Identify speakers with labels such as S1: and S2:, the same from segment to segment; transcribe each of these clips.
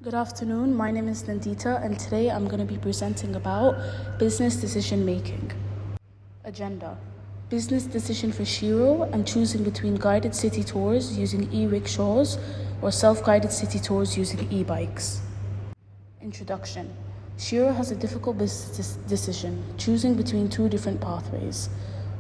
S1: Good afternoon, my name is Nandita and today I'm going to be presenting about business decision making. Agenda: business decision for Shiro and choosing between guided city tours using e-rickshaws or self-guided city tours using e-bikes. Introduction: Shiro has a difficult business decision, choosing between two different pathways.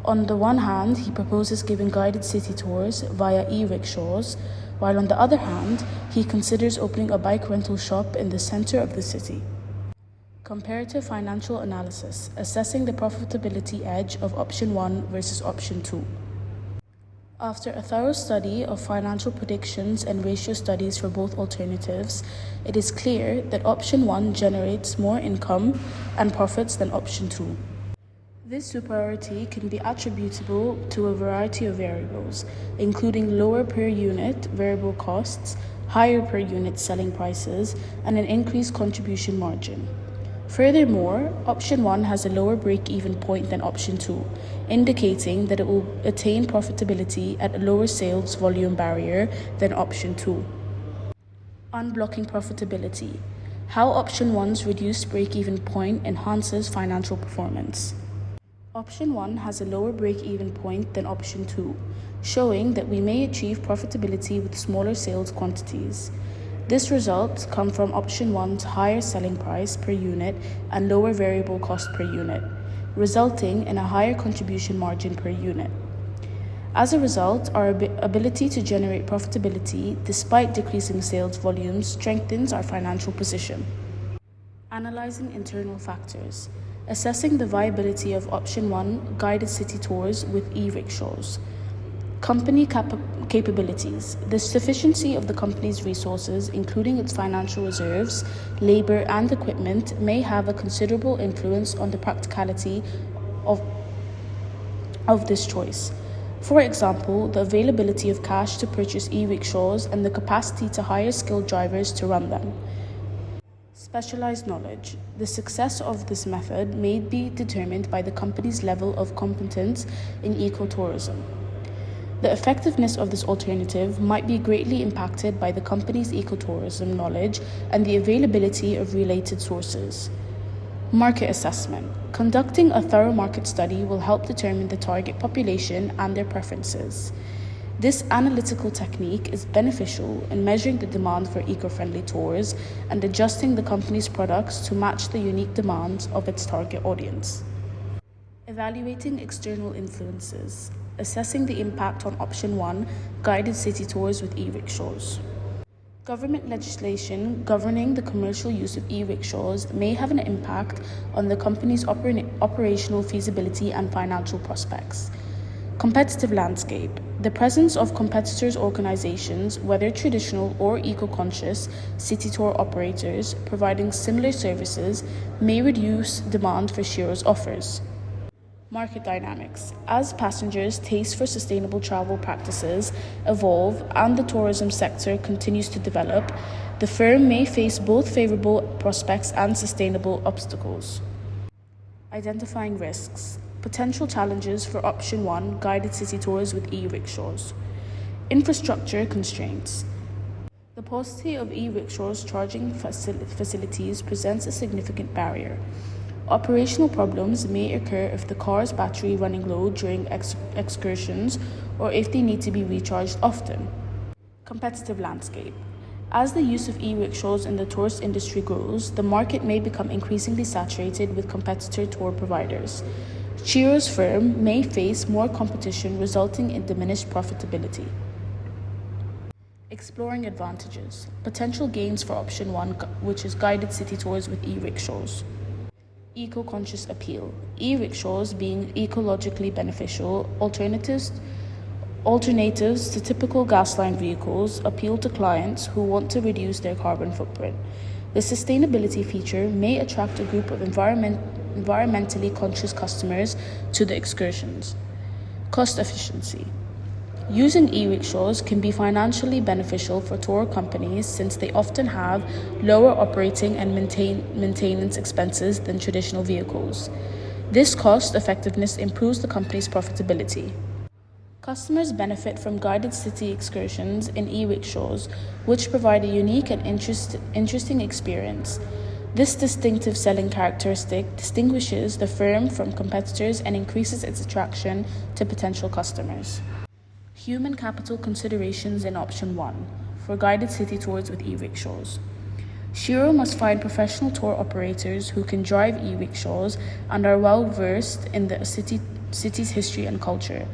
S1: On the one hand, he proposes giving guided city tours via e-rickshaws, while on the other hand, he considers opening a bike rental shop in the center of the city. Comparative financial analysis, assessing the profitability edge of option 1 versus option 2. After a thorough study of financial predictions and ratio studies for both alternatives, it is clear that option 1 generates more income and profits than option 2. This superiority can be attributable to a variety of variables, including lower per unit variable costs, higher per unit selling prices, and an increased contribution margin. Furthermore, option 1 has a lower break-even point than option 2, indicating that it will attain profitability at a lower sales volume barrier than option 2. Unblocking profitability: how option 1's reduced break-even point enhances financial performance. Option 1 has a lower break-even point than option 2, showing that we may achieve profitability with smaller sales quantities. This result comes from option 1's higher selling price per unit and lower variable cost per unit, resulting in a higher contribution margin per unit. As a result, our ability to generate profitability despite decreasing sales volumes strengthens our financial position. Analyzing internal factors: assessing the viability of option 1 guided city tours with e-rickshaws. Company capabilities: the sufficiency of the company's resources, including its financial reserves, labor, and equipment, may have a considerable influence on the practicality of this choice. For example, the availability of cash to purchase e-rickshaws and the capacity to hire skilled drivers to run them. Specialized knowledge: the success of this method may be determined by the company's level of competence in ecotourism. The effectiveness of this alternative might be greatly impacted by the company's ecotourism knowledge and the availability of related sources. Market assessment: conducting a thorough market study will help determine the target population and their preferences. This analytical technique is beneficial in measuring the demand for eco-friendly tours and adjusting the company's products to match the unique demands of its target audience. Evaluating external influences: assessing the impact on option 1 guided city tours with e-rickshaws. Government legislation governing the commercial use of e-rickshaws may have an impact on the company's operational feasibility and financial prospects. Competitive landscape: the presence of competitors' organizations, whether traditional or eco-conscious city tour operators providing similar services, may reduce demand for Shiro's offers. Market dynamics: as passengers' taste for sustainable travel practices evolve and the tourism sector continues to develop, the firm may face both favorable prospects and sustainable obstacles. Identifying risks: potential challenges for option 1 guided city tours with e-rickshaws. Infrastructure constraints: the paucity of e-rickshaws charging facilities presents a significant barrier. Operational problems may occur if the car's battery running low during excursions or if they need to be recharged often. Competitive landscape: as the use of e-rickshaws in the tourist industry grows, the market may become increasingly saturated with competitor tour providers. Shiro's firm may face more competition, resulting in diminished profitability. Exploring advantages: potential gains for option 1, which is guided city tours with e-rickshaws. Eco-conscious appeal: e-rickshaws being ecologically beneficial alternatives to typical gasline vehicles appeal to clients who want to reduce their carbon footprint. The sustainability feature may attract a group of environmentally conscious customers to the excursions. Cost efficiency: using e-rickshaws can be financially beneficial for tour companies since they often have lower operating and maintenance expenses than traditional vehicles. This cost effectiveness improves the company's profitability. Customers benefit from guided city excursions in e-rickshaws, which provide a unique and interesting experience. This distinctive selling characteristic distinguishes the firm from competitors and increases its attraction to potential customers. Human capital considerations in option 1 for guided city tours with e-rickshaws. Shiro must find professional tour operators who can drive e-rickshaws and are well versed in the city's history and culture.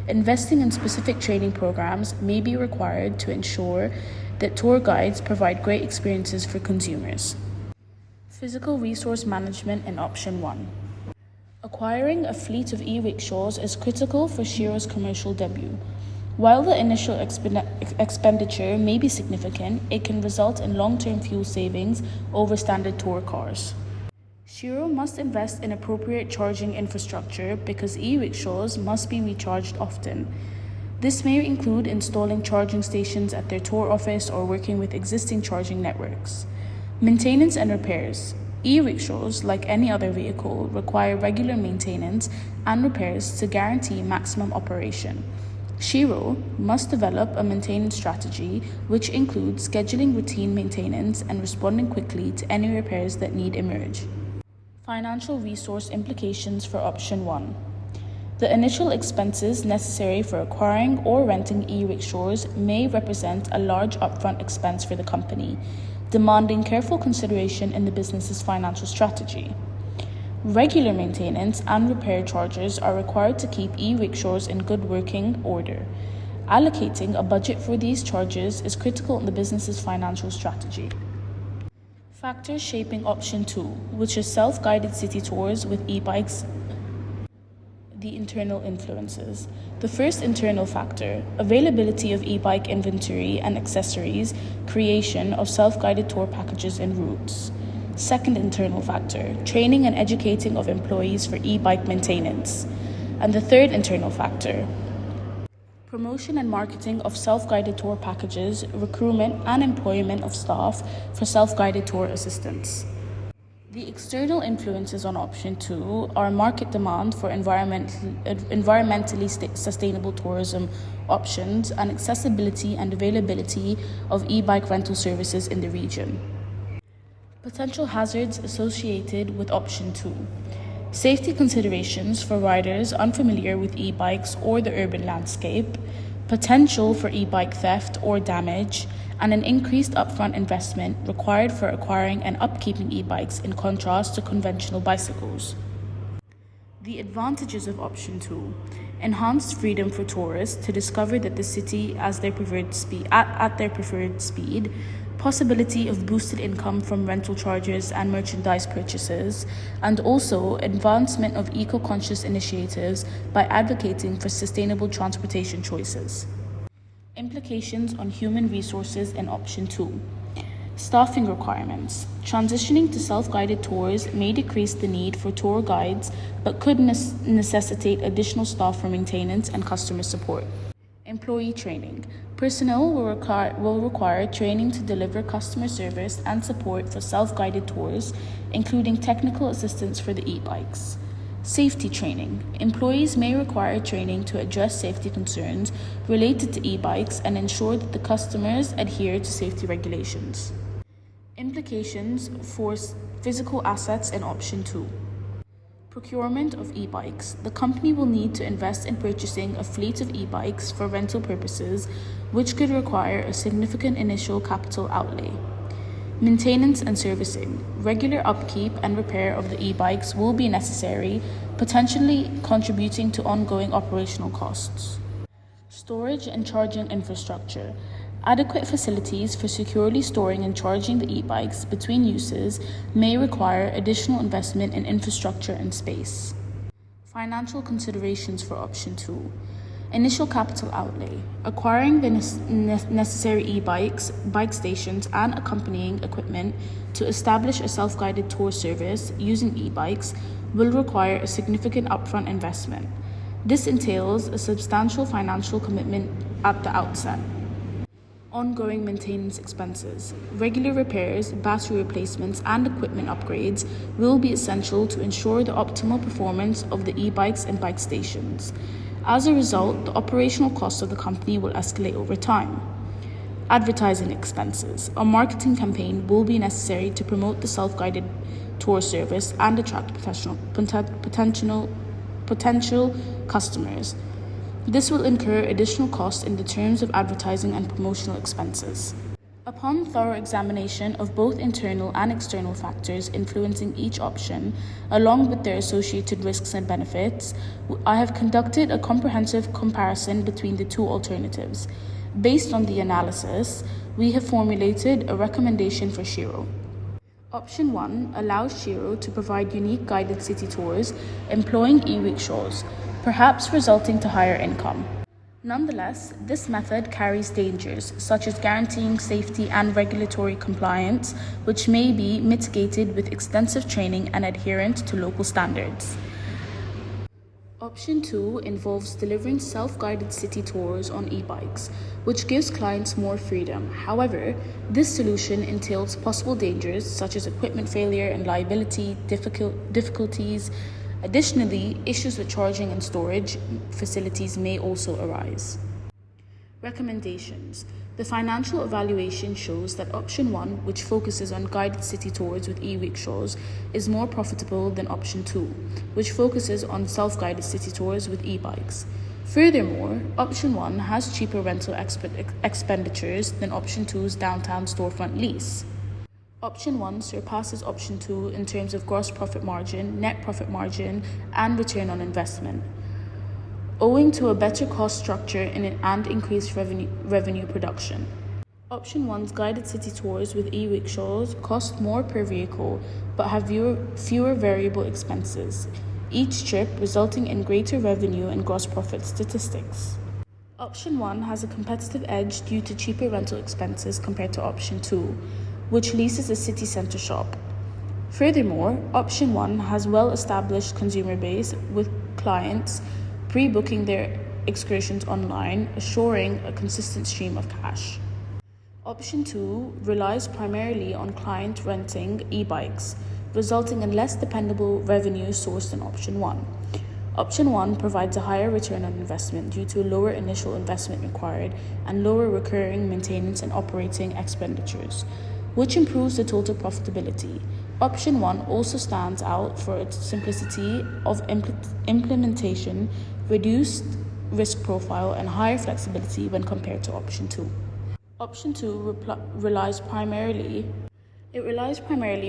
S1: Investing in specific training programs may be required to ensure that tour guides provide great experiences for consumers. Physical resource management in option 1. Acquiring a fleet of e-rickshaws is critical for Shiro's commercial debut. While the initial expenditure may be significant, it can result in long-term fuel savings over standard tour cars. Shiro must invest in appropriate charging infrastructure because e-rickshaws must be recharged often. This may include installing charging stations at their tour office or working with existing charging networks. Maintenance and repairs. E-rickshaws, like any other vehicle, require regular maintenance and repairs to guarantee maximum operation. Shiro must develop a maintenance strategy which includes scheduling routine maintenance and responding quickly to any repairs that need emerge. Financial resource implications for option 1. The initial expenses necessary for acquiring or renting e-rickshaws may represent a large upfront expense for the company, demanding careful consideration in the business's financial strategy. Regular maintenance and repair charges are required to keep e-rickshaws in good working order. Allocating a budget for these charges is critical in the business's financial strategy. Factors shaping option 2, which is self-guided city tours with e-bikes. The internal influences. The first internal factor, availability of e-bike inventory and accessories, creation of self-guided tour packages and routes. Second internal factor, training and educating of employees for e-bike maintenance. And the third internal factor, promotion and marketing of self-guided tour packages, recruitment and employment of staff for self-guided tour assistants. The external influences on option 2 are market demand for environmentally sustainable tourism options and accessibility and availability of e-bike rental services in the region. Potential hazards associated with option 2. Safety considerations for riders unfamiliar with e-bikes or the urban landscape, potential for e-bike theft or damage, and an increased upfront investment required for acquiring and upkeeping e-bikes in contrast to conventional bicycles. The advantages of option 2. Enhanced freedom for tourists to discover the city at their preferred speed, possibility of boosted income from rental charges and merchandise purchases, and also advancement of eco-conscious initiatives by advocating for sustainable transportation choices. Implications on human resources in option 2. Staffing requirements. Transitioning to self-guided tours may decrease the need for tour guides, but could necessitate additional staff for maintenance and customer support. Employee training. Personnel will require training to deliver customer service and support for self-guided tours, including technical assistance for the e-bikes. Safety training. Employees may require training to address safety concerns related to e-bikes and ensure that the customers adhere to safety regulations. Implications for physical assets in option 2. Procurement of e-bikes. The company will need to invest in purchasing a fleet of e-bikes for rental purposes, which could require a significant initial capital outlay. Maintenance and servicing. Regular upkeep and repair of the e-bikes will be necessary, potentially contributing to ongoing operational costs. Storage and charging infrastructure. Adequate facilities for securely storing and charging the e-bikes between uses may require additional investment in infrastructure and space. Financial considerations for option 2. Initial capital outlay. Acquiring the necessary e-bikes, bike stations, and accompanying equipment to establish a self-guided tour service using e-bikes will require a significant upfront investment. This entails a substantial financial commitment at the outset. Ongoing maintenance expenses. Regular repairs, battery replacements, and equipment upgrades will be essential to ensure the optimal performance of the e-bikes and bike stations. As a result, the operational costs of the company will escalate over time. Advertising expenses. A marketing campaign will be necessary to promote the self-guided tour service and attract potential customers. This will incur additional costs in the terms of advertising and promotional expenses. Upon thorough examination of both internal and external factors influencing each option, along with their associated risks and benefits, I have conducted a comprehensive comparison between the two alternatives. Based on the analysis, we have formulated a recommendation for Shiro. Option 1 allows Shiro to provide unique guided city tours employing e-rickshaws, perhaps resulting to higher income. Nonetheless, this method carries dangers, such as guaranteeing safety and regulatory compliance, which may be mitigated with extensive training and adherence to local standards. Option 2 involves delivering self-guided city tours on e-bikes, which gives clients more freedom. However, this solution entails possible dangers such as equipment failure and liability difficulties. Additionally, issues with charging and storage facilities may also arise. Recommendations. The financial evaluation shows that option 1, which focuses on guided city tours with e-rickshaws, is more profitable than option 2, which focuses on self-guided city tours with e-bikes. Furthermore, option 1 has cheaper rental expenditures than option 2's downtown storefront lease. Option 1 surpasses option 2 in terms of gross profit margin, net profit margin, and return on investment, owing to a better cost structure and increased revenue production. Option 1's guided city tours with e-rickshaws cost more per vehicle but have fewer variable expenses, each trip resulting in greater revenue and gross profit statistics. Option 1 has a competitive edge due to cheaper rental expenses compared to option 2, which leases a city center shop. Furthermore, option 1 has well-established consumer base with clients pre-booking their excursions online, assuring a consistent stream of cash. Option 2 relies primarily on client renting e-bikes, resulting in less dependable revenue source than option 1. Option 1 provides a higher return on investment due to a lower initial investment required and lower recurring maintenance and operating expenditures, which improves the total profitability. Option 1 also stands out for its simplicity of implementation, reduced risk profile, and higher flexibility when compared to option 2. Option 2 relies primarily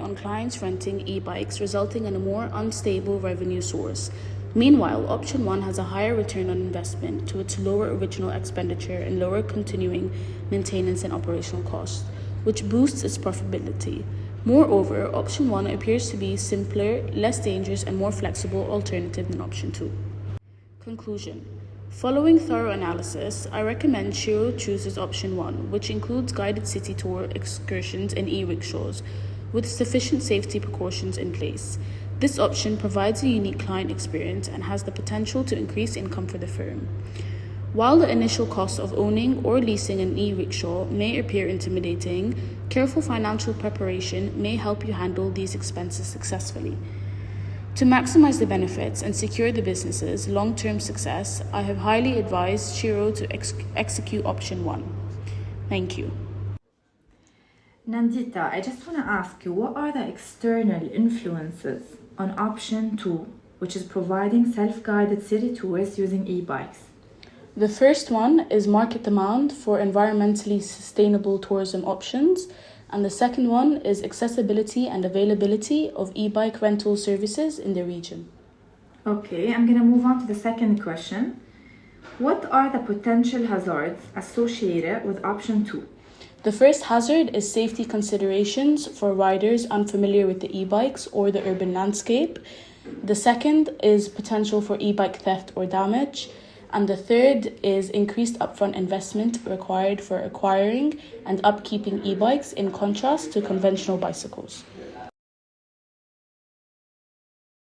S1: on clients renting e-bikes, resulting in a more unstable revenue source. Meanwhile, option 1 has a higher return on investment to its lower original expenditure and lower continuing maintenance and operational costs, which boosts its profitability. Moreover, option 1 appears to be simpler, less dangerous, and more flexible alternative than option 2. Conclusion. Following thorough analysis, I recommend Shiro chooses option 1, which includes guided city tour excursions and e-rickshaws, with sufficient safety precautions in place. This option provides a unique client experience and has the potential to increase income for the firm. While the initial cost of owning or leasing an e-rickshaw may appear intimidating, careful financial preparation may help you handle these expenses successfully. To maximize the benefits and secure the business's long-term success, I have highly advised Shiro to execute option 1. Thank you.
S2: Nandita, I just want to ask you, what are the external influences on option 2, which is providing self-guided city tours using e-bikes?
S1: The first one is market demand for environmentally sustainable tourism options, and the second one is accessibility and availability of e-bike rental services in the region.
S2: Okay, I'm going to move on to the second question. What are the potential hazards associated with option 2?
S1: The first hazard is safety considerations for riders unfamiliar with the e-bikes or the urban landscape. The second is potential for e-bike theft or damage. And the third is increased upfront investment required for acquiring and upkeeping e-bikes in contrast to conventional bicycles.